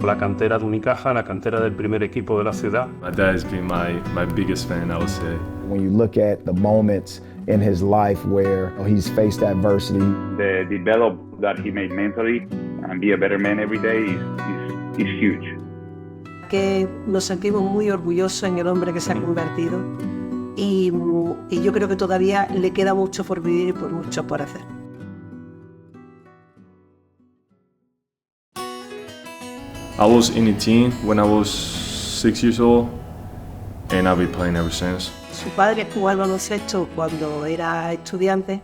La cantera de Unicaja, la cantera del primer equipo de la ciudad. My dad has been my biggest fan, I would say. When you look at the moments in his life where he's faced adversity, the development that he made mentally and be a better man every day is huge. Que nos sentimos muy orgullosos en el hombre que se ha convertido y yo creo que todavía le queda mucho por vivir y mucho por hacer. I was in a team when I was 6 years old, and I've been playing ever since. Su padre jugó al baloncesto cuando era estudiante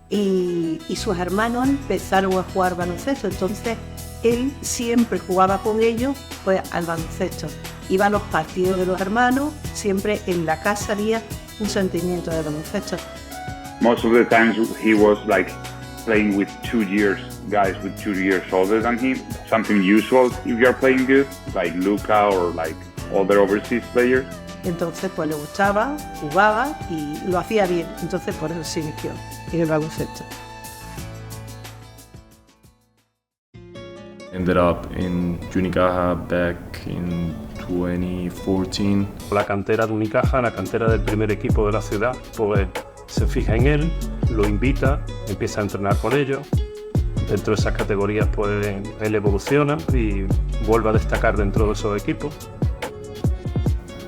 y sus hermanos empezaron a jugar baloncesto, entonces él siempre jugaba con ellos pues, al baloncesto. Iba a los partidos de los hermanos, siempre en la casa había un sentimiento de baloncesto. Most of the times he was like playing with 2 years, guys with 2 years older than him. Something usual if you're playing good, like Luka or like other overseas players. Entonces pues le gustaba, jugaba y lo hacía bien, entonces por eso se inició en el baloncesto. Ended up in Unicaja back in 2014. La cantera de Unicaja, la cantera del primer equipo de la ciudad, pues se fija en él, lo invita, empieza a entrenar con ellos. Dentro de esas categorías pues él evoluciona y vuelve a destacar dentro de esos equipos.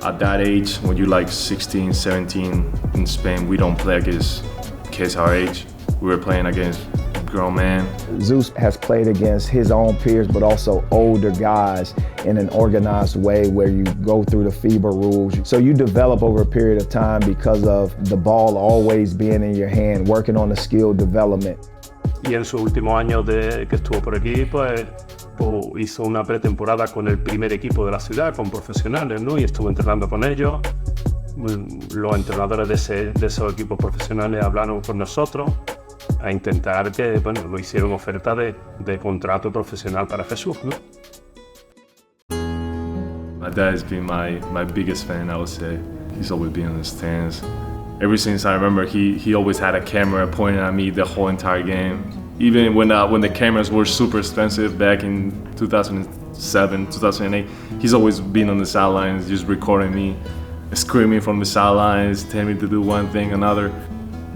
At that age, when you're like 16, 17 in Spain, we don't play against kids our age. We were playing against grown men. Zeus has played against his own peers, but also older guys in an organized way where you go through the FIBA rules. So you develop over a period of time because of the ball always being in your hand, working on the skill development. Y en sus últimos años que estuvo por aquí, pues hizo una pretemporada con el primer equipo de la ciudad, con profesionales, ¿no? Y estuvo entrenando con ellos. Los entrenadores de esos equipos profesionales hablaron con nosotros a intentar que, bueno, lo hicieron oferta de contrato profesional para Jesús, ¿no? My dad has been my biggest fan, I would say. He's always been in the stands. Ever since I remember, he always had a camera pointing at me the whole entire game. Even when the cameras were super expensive back in 2007, 2008, he's always been on the sidelines just recording me, screaming from the sidelines, telling me to do one thing, another,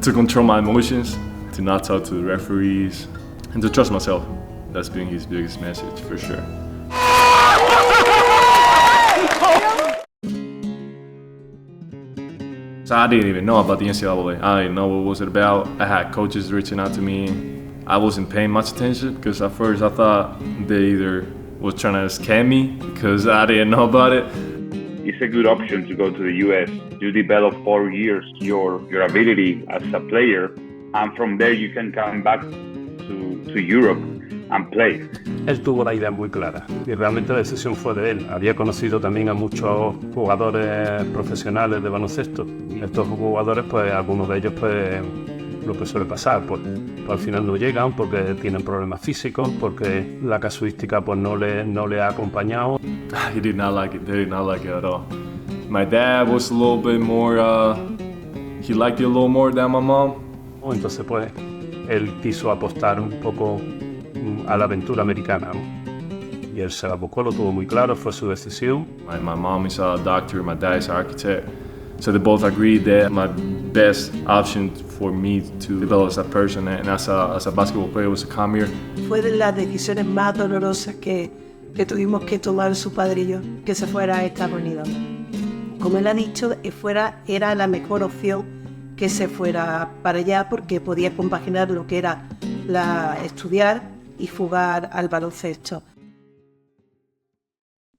to control my emotions, to not talk to the referees, and to trust myself. That's been his biggest message, for sure. So I didn't even know about the NCAA. I didn't know what was it about. I had coaches reaching out to me. I wasn't paying much attention because at first I thought they either was trying to scam me because I didn't know about it. It's a good option to go to the US. You develop 4 years your ability as a player, and from there you can come back to Europe and play. Él tuvo la idea muy clara y realmente la decisión fue de él. Había conocido también a muchos jugadores profesionales de baloncesto y estos jugadores, pues algunos de ellos, pues lo que suele pasar, pues al final no llegan porque tienen problemas físicos, porque la casuística pues no le ha acompañado. He did not like it. They did not like it at all. My dad was a little bit more, he liked it a little more than my mom. Entonces pues él quiso apostar un poco a la aventura americana, ¿no? Y él se la buscó, lo tuvo muy claro, fue su decisión. My mom is a doctor, my dad is an architect. So they both agreed that my best option for me to develop as a person and as a basketball player was to come here. Fue de las decisiones más dolorosas que tuvimos que tomar su padre y yo, que se fuera a Estados Unidos. Como él ha dicho, era la mejor opción que se fuera para allá porque podía compaginar lo que era estudiar y jugar al baloncesto.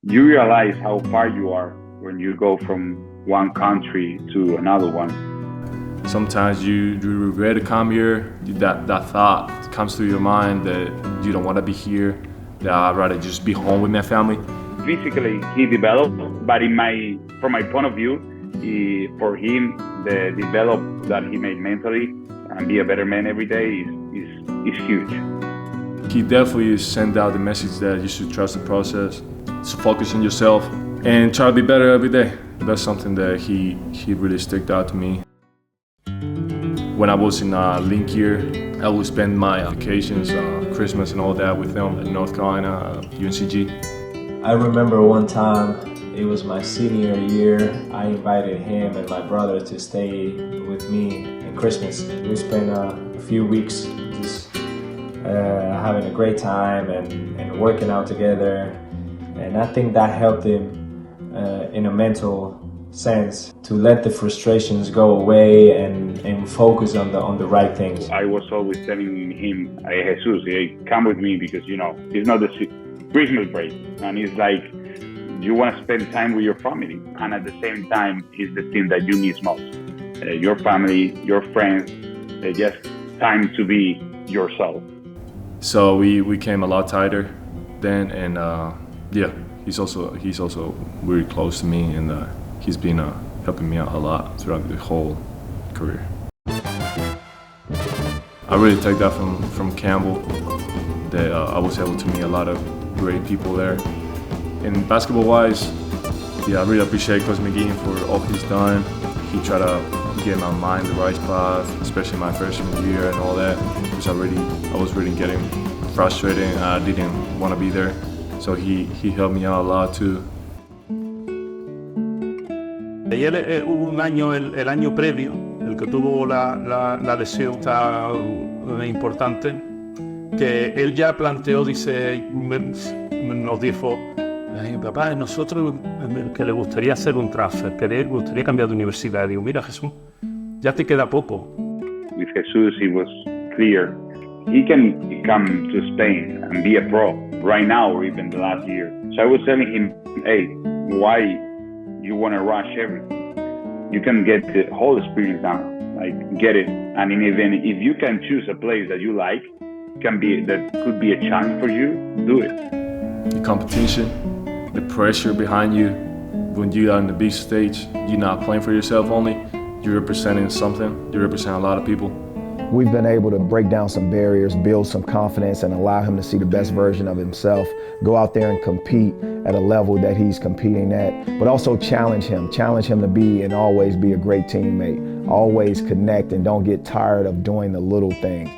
You realize how far you are when you go from one country to another one. Sometimes you regret to come here. That thought comes to your mind that you don't want to be here, that I'd rather just be home with my family. Physically, he developed, but from my point of view, for him, the develop that he made mentally and be a better man every day is huge. He definitely sent out the message that you should trust the process, to focus on yourself, and try to be better every day. That's something that he really stuck out to me. When I was in Link year, I would spend my vacations, Christmas and all that with them in North Carolina, UNCG. I remember one time, it was my senior year, I invited him and my brother to stay with me in Christmas. We spent a few weeks just having a great time and working out together. And I think that helped him in a mental sense to let the frustrations go away and focus on the right things. I was always telling him, hey, Jesus, hey, come with me because, you know, it's not the Christmas break. And it's like, you want to spend time with your family. And at the same time, it's the thing that you need most. Your family, your friends, just time to be yourself. So we came a lot tighter then, and yeah, he's also very close to me, and he's been helping me out a lot throughout the whole career. I really take that from Campbell, that I was able to meet a lot of great people there. And basketball-wise, yeah, I really appreciate Coach McGee for all he's done. He tried to get my mind the right spot, especially my freshman year and all that, because I was really getting frustrated and I didn't want to be there. So he helped me out a lot too. Y él hubo un año, el año previo, el que tuvo la lesión tan importante, que él ya planteó, dice, nos dijo, papá, nosotros que le gustaría hacer un transfer, que le gustaría cambiar de universidad. Digo, mira Jesús, ya te queda poco. With Jesus, it was clear. He can come to Spain and be a pro right now or even the last year. So I was telling him, hey, why you want to rush everything? You can get the whole experience now, like get it. And even if you can choose a place that you like, that could be a challenge for you, do it. The competition, the pressure behind you, when you are on the big stage, you're not playing for yourself only, you're representing something, you represent a lot of people. We've been able to break down some barriers, build some confidence, and allow him to see the best version of himself, go out there and compete at a level that he's competing at, but also challenge him to be and always be a great teammate, always connect and don't get tired of doing the little things.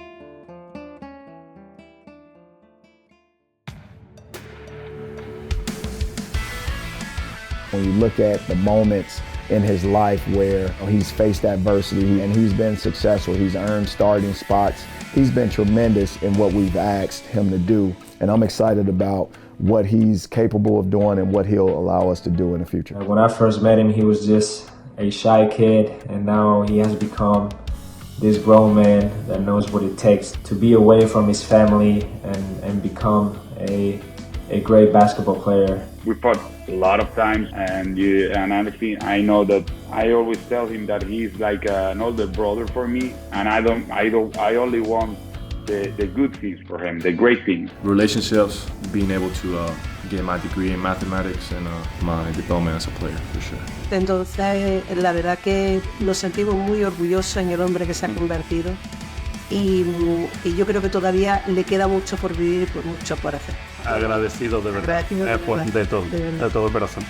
When you look at the moments in his life where he's faced adversity and he's been successful, he's earned starting spots, he's been tremendous in what we've asked him to do, and I'm excited about what he's capable of doing and what he'll allow us to do in the future. When I first met him, he was just a shy kid, and now he has become this grown man that knows what it takes to be away from his family and become a great basketball player. We fought a lot of times, and honestly, I know that I always tell him that he's like an older brother for me, and I only want the good things for him, the great things. Relationships, being able to get my degree in mathematics and my development as a player, for sure. Entonces, la verdad que nos sentimos muy orgullosos en el hombre que se ha convertido y yo creo que todavía le queda mucho por vivir y mucho por hacer. Agradecido de verdad, de todo corazón.